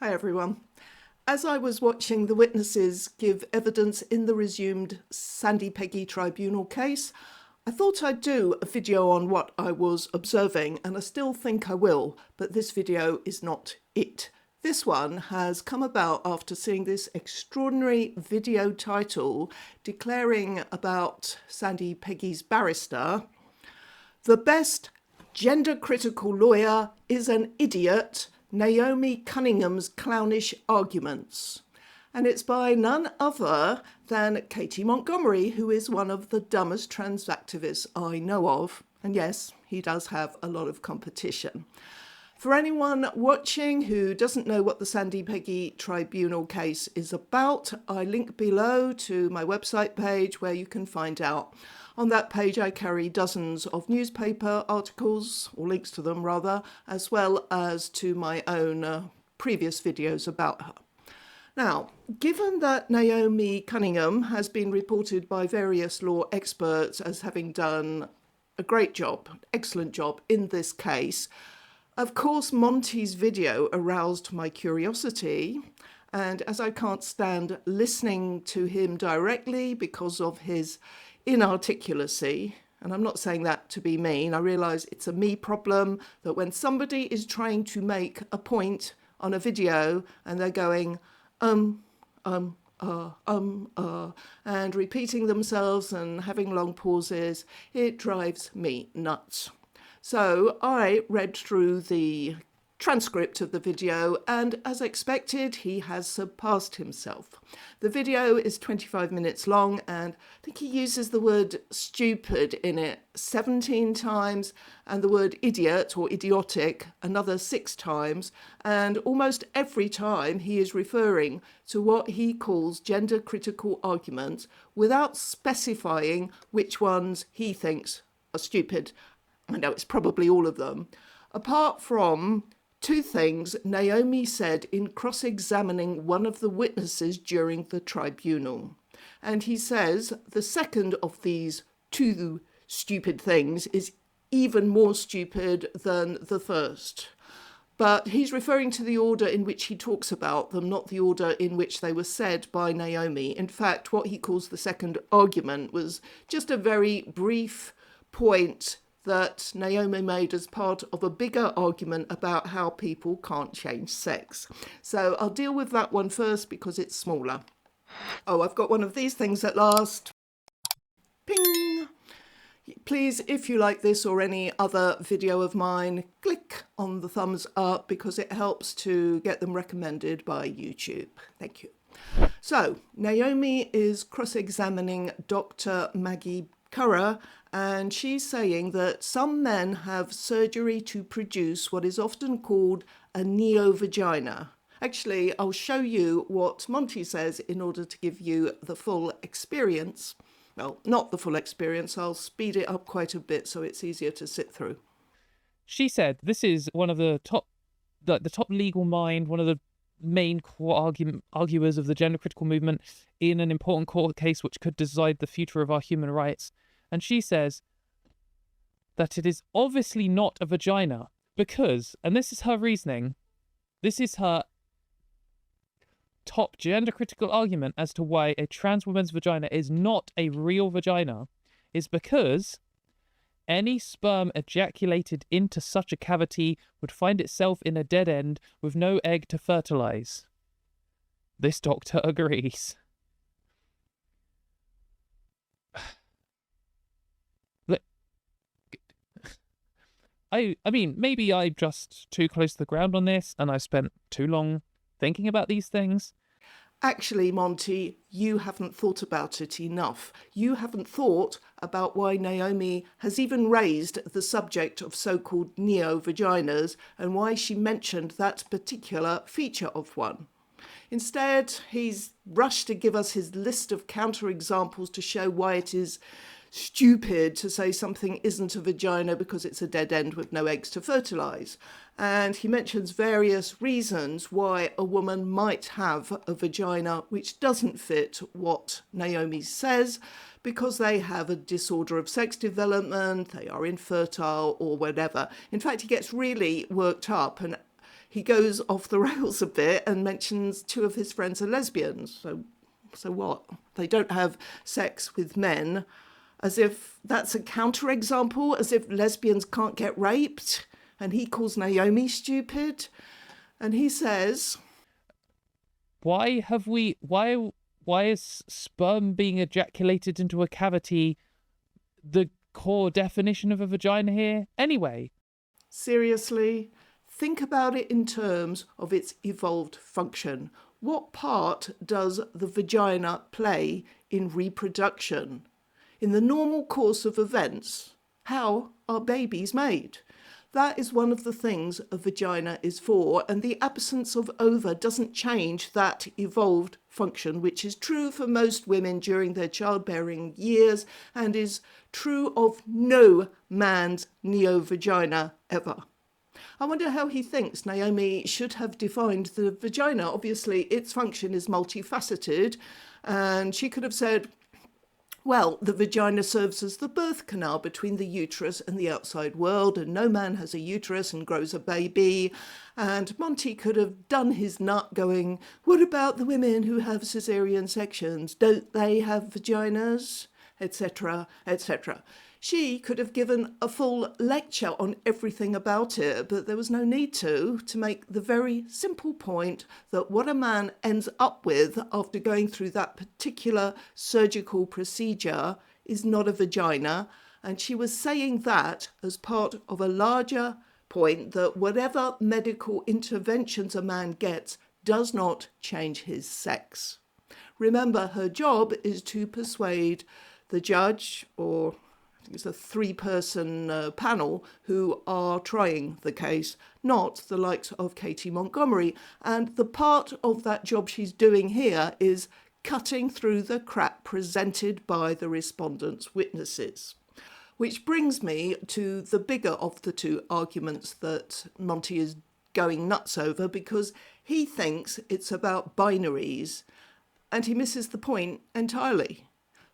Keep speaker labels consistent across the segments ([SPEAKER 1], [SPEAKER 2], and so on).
[SPEAKER 1] Hi everyone. As I was watching the witnesses give evidence in the resumed Sandie Peggie tribunal case, I thought I'd do a video on what I was observing, and I still think I will, but this video is not it. This one has come about after seeing this extraordinary video title declaring about Sandie Peggie's barrister, "The best gender-critical lawyer is an idiot, Naomi Cunningham's clownish arguments." And it's by none other than Katy Montgomerie, who is one of the dumbest trans activists I know of. And yes, he does have a lot of competition. For anyone watching who doesn't know what the Sandie Peggie tribunal case is about, I link below to my website page where you can find out. On that page, I carry dozens of newspaper articles, or links to them rather, as well as to my own previous videos about her. Now, given that Naomi Cunningham has been reported by various law experts as having done a great job, excellent job in this case, of course Monty's video aroused my curiosity, and as I can't stand listening to him directly because of his inarticulacy, and I'm not saying that to be mean, I realise it's a me problem, that when somebody is trying to make a point on a video and they're going and repeating themselves and having long pauses, it drives me nuts. So I read through the transcript of the video, and as expected, he has surpassed himself. The video is 25 minutes long, and I think he uses the word stupid in it 17 times, and the word idiot or idiotic another 6 times, and almost every time he is referring to what he calls gender critical arguments without specifying which ones he thinks are stupid. I know it's probably all of them, apart from 2 things Naomi said in cross-examining one of the witnesses during the tribunal. And he says the second of these 2 stupid things is even more stupid than the first. But he's referring to the order in which he talks about them, not the order in which they were said by Naomi. In fact, what he calls the second argument was just a very brief point that Naomi made as part of a bigger argument about how people can't change sex. So I'll deal with that one first because it's smaller. Oh, I've got one of these things at last. Ping! Please, if you like this or any other video of mine, click on the thumbs up because it helps to get them recommended by YouTube. Thank you. So, Naomi is cross-examining Dr. Maggie Curra, and she's saying that some men have surgery to produce what is often called a neo-vagina. Actually, I'll show you what Monty says in order to give you the full experience. Well, not the full experience, I'll speed it up quite a bit so it's easier to sit through.
[SPEAKER 2] She said this is one of the top legal mind, one of the main core arguers of the gender critical movement in an important court case which could decide the future of our human rights. And she says that it is obviously not a vagina because, and this is her reasoning, this is her top gender critical argument as to why a trans woman's vagina is not a real vagina, is because any sperm ejaculated into such a cavity would find itself in a dead end with no egg to fertilize. This doctor agrees. I mean, maybe I'm just too close to the ground on this and I've spent too long thinking about these things.
[SPEAKER 1] Actually, Monty, you haven't thought about it enough. You haven't thought about why Naomi has even raised the subject of so-called neo-vaginas and why she mentioned that particular feature of one. Instead, he's rushed to give us his list of counterexamples to show why it is stupid to say something isn't a vagina because it's a dead end with no eggs to fertilise. And he mentions various reasons why a woman might have a vagina which doesn't fit what Naomi says, because they have a disorder of sex development, they are infertile or whatever. In fact, he gets really worked up and he goes off the rails a bit and mentions two of his friends are lesbians. So what? They don't have sex with men, as if that's a counterexample, as if lesbians can't get raped. And he calls Naomi stupid. And he says,
[SPEAKER 2] why is sperm being ejaculated into a cavity the core definition of a vagina here anyway?
[SPEAKER 1] seriously, think about it in terms of its evolved function. What part does the vagina play in reproduction? In the normal course of events, how are babies made? That is one of the things a vagina is for, and the absence of ova doesn't change that evolved function, which is true for most women during their childbearing years and is true of no man's neo-vagina ever. I wonder how he thinks Naomi should have defined the vagina. Obviously, its function is multifaceted, and she could have said, well, the vagina serves as the birth canal between the uterus and the outside world, and no man has a uterus and grows a baby. And Monty could have done his nut going, what about the women who have caesarean sections? Don't they have vaginas? Etc., etc. She could have given a full lecture on everything about it, but there was no need to make the very simple point that what a man ends up with after going through that particular surgical procedure is not a vagina. And she was saying that as part of a larger point that whatever medical interventions a man gets does not change his sex. Remember, her job is to persuade the judge, or I think it's a three-person panel who are trying the case, not the likes of Katy Montgomerie. And the part of that job she's doing here is cutting through the crap presented by the respondents' witnesses. Which brings me to the bigger of the two arguments that Monty is going nuts over, because he thinks it's about binaries and he misses the point entirely.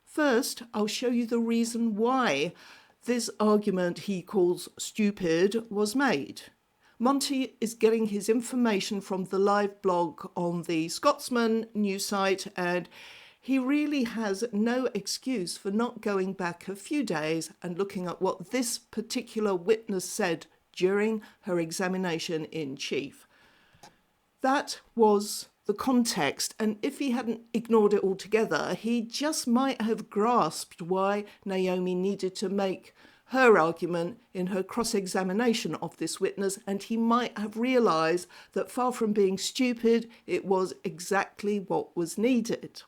[SPEAKER 1] First, I'll show you the reason why this argument he calls stupid was made. Monty is getting his information from the live blog on the Scotsman news site, and he really has no excuse for not going back a few days and looking at what this particular witness said during her examination in chief. That was the context, and if he hadn't ignored it altogether, he just might have grasped why Naomi needed to make her argument in her cross-examination of this witness, and he might have realised that far from being stupid, it was exactly what was needed.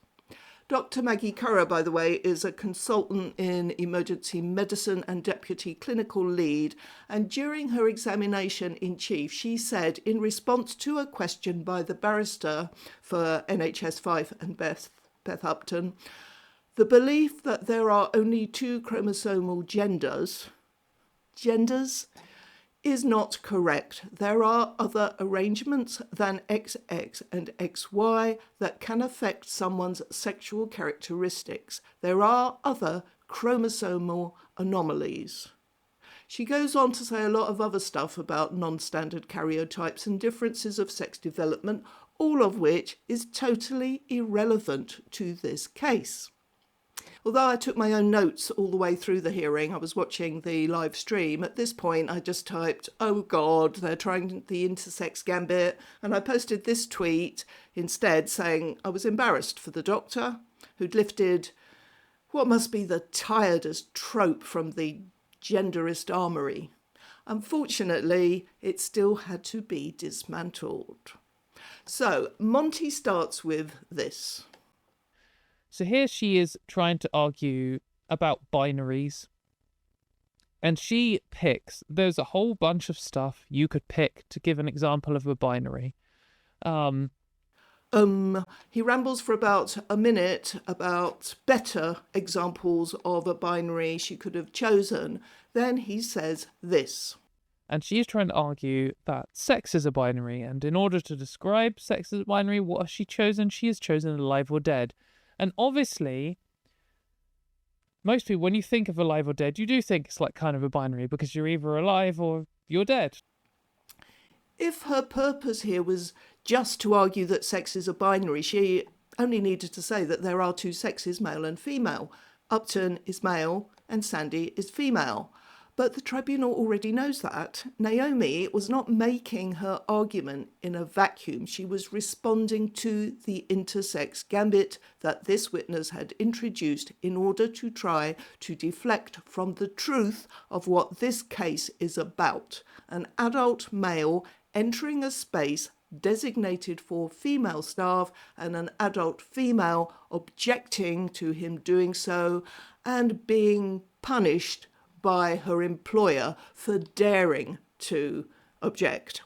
[SPEAKER 1] Dr. Maggie Curra, by the way, is a consultant in emergency medicine and deputy clinical lead. And during her examination in chief, she said, in response to a question by the barrister for NHS 5 and Beth Upton, the belief that there are only two chromosomal genders is not correct. There are other arrangements than XX and XY that can affect someone's sexual characteristics. There are other chromosomal anomalies. She goes on to say a lot of other stuff about non-standard karyotypes and differences of sex development, all of which is totally irrelevant to this case. Although I took my own notes all the way through the hearing, I was watching the live stream. At this point, I just typed, oh God, they're trying the intersex gambit. And I posted this tweet instead saying I was embarrassed for the doctor who'd lifted what must be the tiredest trope from the genderist armoury. Unfortunately, it still had to be dismantled. So Monty starts with this.
[SPEAKER 2] So here she is trying to argue about binaries. And she picks, there's a whole bunch of stuff you could pick to give an example of a binary.
[SPEAKER 1] He rambles for about a minute about better examples of a binary she could have chosen. Then he says this.
[SPEAKER 2] And she's trying to argue that sex is a binary. And in order to describe sex as a binary, what has she chosen? She has chosen alive or dead. And obviously, most people, when you think of alive or dead, you do think it's like kind of a binary because you're either alive or you're dead.
[SPEAKER 1] If her purpose here was just to argue that sex is a binary, she only needed to say that there are two sexes, male and female. Upton is male and Sandie is female. But the tribunal already knows that. Naomi was not making her argument in a vacuum. She was responding to the intersex gambit that this witness had introduced in order to try to deflect from the truth of what this case is about. An adult male entering a space designated for female staff and an adult female objecting to him doing so and being punished by her employer for daring to object.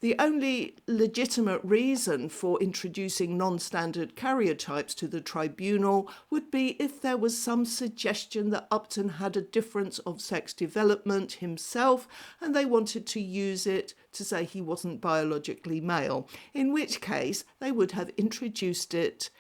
[SPEAKER 1] The only legitimate reason for introducing non-standard karyotypes to the tribunal would be if there was some suggestion that Upton had a difference of sex development himself and they wanted to use it to say he wasn't biologically male, in which case they would have introduced it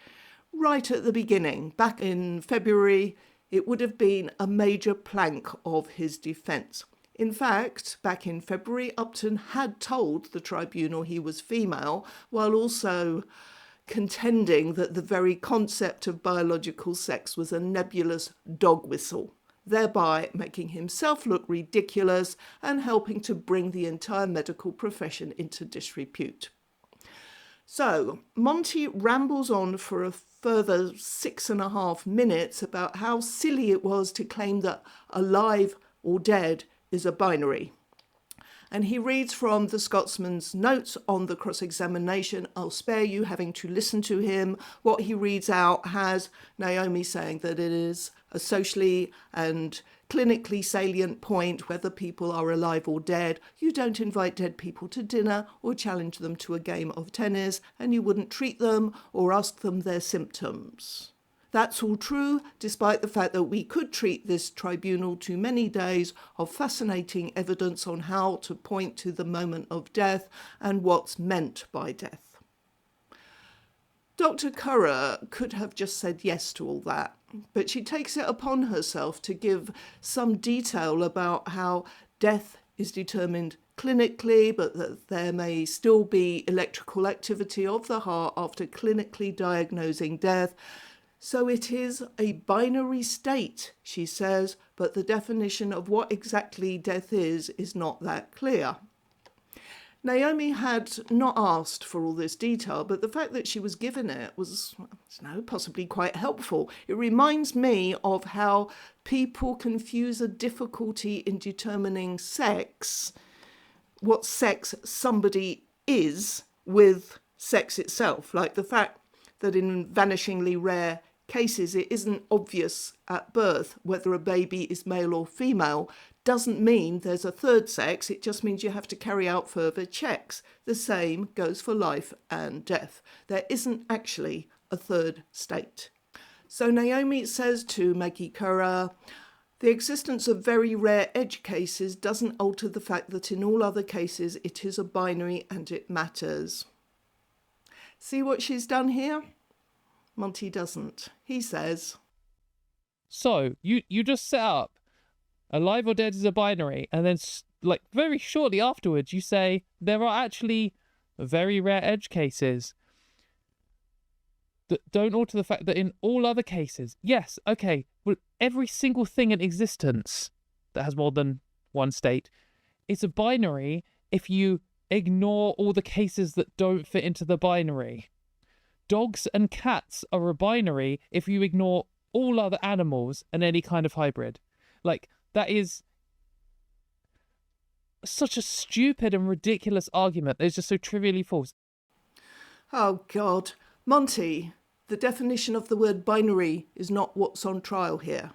[SPEAKER 1] right at the beginning. Back in February, it would have been a major plank of his defence. In fact, back in February, Upton had told the tribunal he was female, while also contending that the very concept of biological sex was a nebulous dog whistle, thereby making himself look ridiculous and helping to bring the entire medical profession into disrepute. So, Monty rambles on for a further 6.5 minutes about how silly it was to claim that alive or dead is a binary. And he reads from the Scotsman's notes on the cross-examination. I'll spare you having to listen to him. What he reads out has Naomi saying that it is a socially and clinically salient point whether people are alive or dead. You don't invite dead people to dinner or challenge them to a game of tennis, and you wouldn't treat them or ask them their symptoms. That's all true, despite the fact that we could treat this tribunal to many days of fascinating evidence on how to point to the moment of death and what's meant by death. Dr. Currer could have just said yes to all that, but she takes it upon herself to give some detail about how death is determined clinically, but that there may still be electrical activity of the heart after clinically diagnosing death. So it is a binary state, she says, but the definition of what exactly death is not that clear. Naomi had not asked for all this detail, but the fact that she was given it was, possibly quite helpful. It reminds me of how people confuse a difficulty in determining sex, what sex somebody is, with sex itself. Like the fact that in vanishingly rare cases it isn't obvious at birth whether a baby is male or female doesn't mean there's a third sex. It just means you have to carry out further checks. The same goes for life and death. There isn't actually a third state. So Naomi says to Maggie Currer, the existence of very rare edge cases doesn't alter the fact that in all other cases it is a binary and it matters. See what she's done here? Monty doesn't. He says,
[SPEAKER 2] so you just set up alive or dead is a binary, and then very shortly afterwards you say there are actually very rare edge cases that don't alter the fact that in all other cases, yes, okay, well, every single thing in existence that has more than one state is a binary if you ignore all the cases that don't fit into the binary. Dogs and cats are a binary if you ignore all other animals and any kind of hybrid. That is such a stupid and ridiculous argument. It's just so trivially false.
[SPEAKER 1] Oh, God. Monty, the definition of the word binary is not what's on trial here.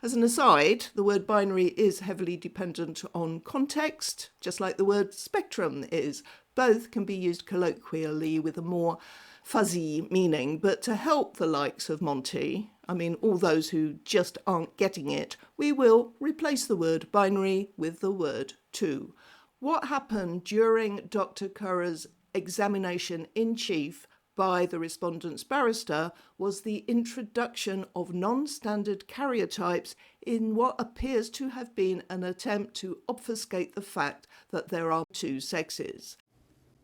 [SPEAKER 1] As an aside, the word binary is heavily dependent on context, just like the word spectrum is. Both can be used colloquially with a more fuzzy meaning, but to help the likes of Monty, all those who just aren't getting it, we will replace the word binary with the word two. What happened during Dr. Currer's examination in chief by the respondent's barrister was the introduction of non-standard karyotypes in what appears to have been an attempt to obfuscate the fact that there are two sexes.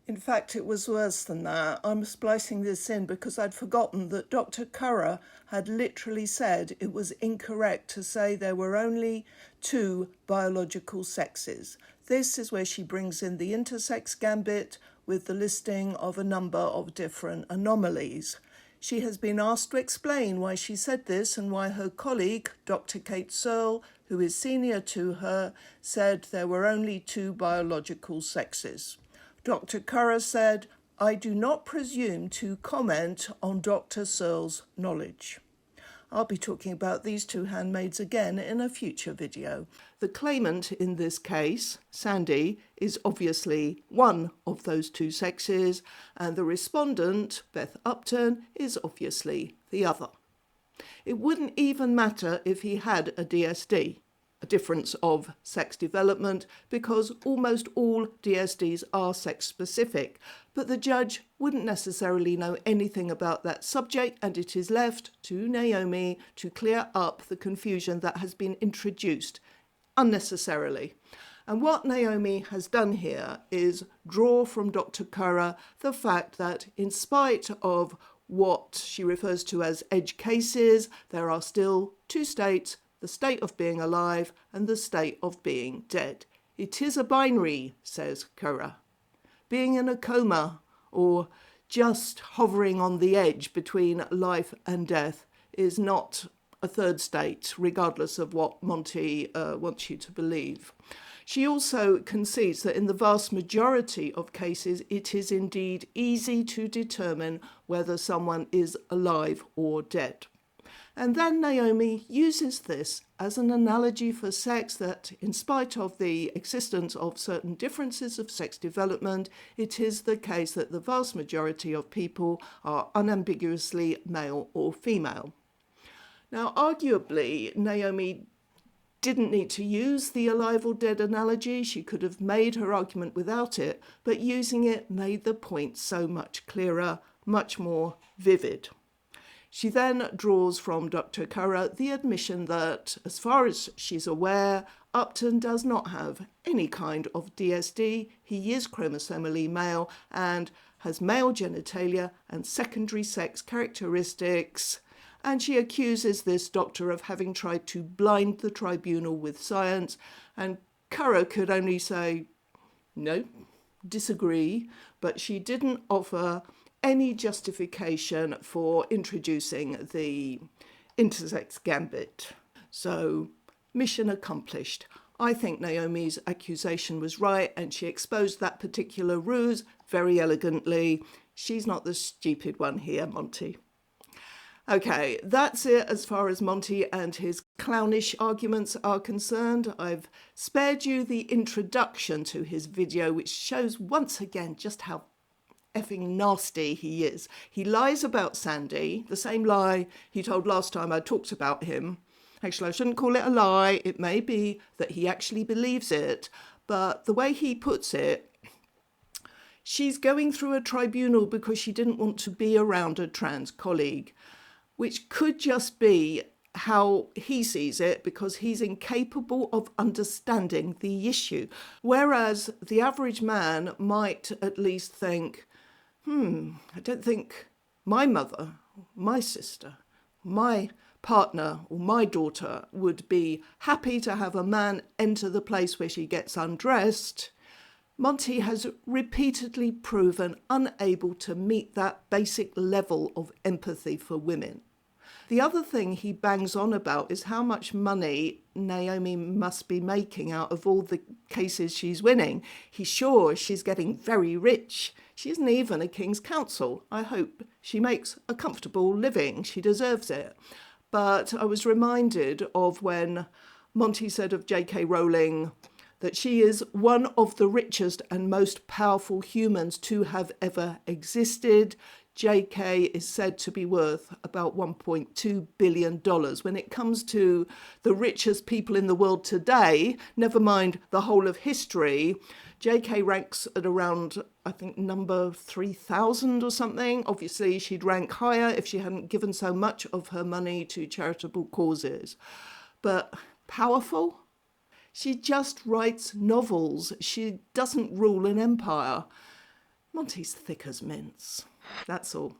[SPEAKER 1] In fact, it was worse than that. I'm splicing this in because I'd forgotten that Dr. Currer had literally said it was incorrect to say there were only two biological sexes. This is where she brings in the intersex gambit with the listing of a number of different anomalies. She has been asked to explain why she said this and why her colleague, Dr. Kate Searle, who is senior to her, said there were only two biological sexes. Dr. Currer said, "I do not presume to comment on Dr. Searle's knowledge." I'll be talking about these two handmaids again in a future video. The claimant in this case, Sandie, is obviously one of those two sexes, and the respondent, Beth Upton, is obviously the other. It wouldn't even matter if he had a DSD, a difference of sex development, because almost all DSDs are sex-specific, but the judge wouldn't necessarily know anything about that subject, and it is left to Naomi to clear up the confusion that has been introduced unnecessarily. And what Naomi has done here is draw from Dr. Currer the fact that in spite of what she refers to as edge cases, there are still two states: the state of being alive and the state of being dead. It is a binary, says Currer. Being in a coma or just hovering on the edge between life and death is not a third state, regardless of what Monty wants you to believe. She also concedes that in the vast majority of cases, it is indeed easy to determine whether someone is alive or dead. And then Naomi uses this as an analogy for sex, that in spite of the existence of certain differences of sex development, it is the case that the vast majority of people are unambiguously male or female. Now, arguably, Naomi didn't need to use the alive or dead analogy. She could have made her argument without it, but using it made the point so much clearer, much more vivid. She then draws from Dr. Currer the admission that, as far as she's aware, Upton does not have any kind of DSD. He is chromosomally male and has male genitalia and secondary sex characteristics. And she accuses this doctor of having tried to blind the tribunal with science, and Currer could only say, no, disagree, but she didn't offer any justification for introducing the intersex gambit. So, mission accomplished. I think Naomi's accusation was right, and she exposed that particular ruse very elegantly. She's not the stupid one here, Monty. Okay, that's it as far as Monty and his clownish arguments are concerned. I've spared you the introduction to his video, which shows once again just how effing nasty he is. He lies about Sandie, the same lie he told last time I talked about him. Actually, I shouldn't call it a lie. It may be that he actually believes it, but the way he puts it, she's going through a tribunal because she didn't want to be around a trans colleague, which could just be how he sees it, because he's incapable of understanding the issue. Whereas the average man might at least think, I don't think my mother, my sister, my partner or my daughter would be happy to have a man enter the place where she gets undressed. Monty has repeatedly proven unable to meet that basic level of empathy for women. The other thing he bangs on about is how much money Naomi must be making out of all the cases she's winning. He's sure she's getting very rich. She isn't even a King's Counsel. I hope she makes a comfortable living. She deserves it. But I was reminded of when Monty said of J.K. Rowling that she is one of the richest and most powerful humans to have ever existed. J.K. is said to be worth about $1.2 billion. When it comes to the richest people in the world today, never mind the whole of history, JK ranks at around, I think, number 3,000 or something. Obviously, she'd rank higher if she hadn't given so much of her money to charitable causes. But powerful? She just writes novels. She doesn't rule an empire. Monty's thick as mince. That's all.